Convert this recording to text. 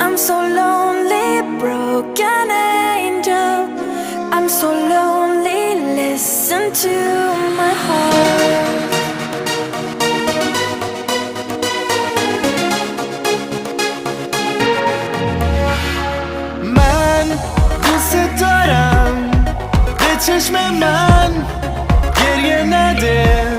I'm so lonely, broken angel. I'm so lonely, listen to my heart. من دوست دارم به چشم من گریه نده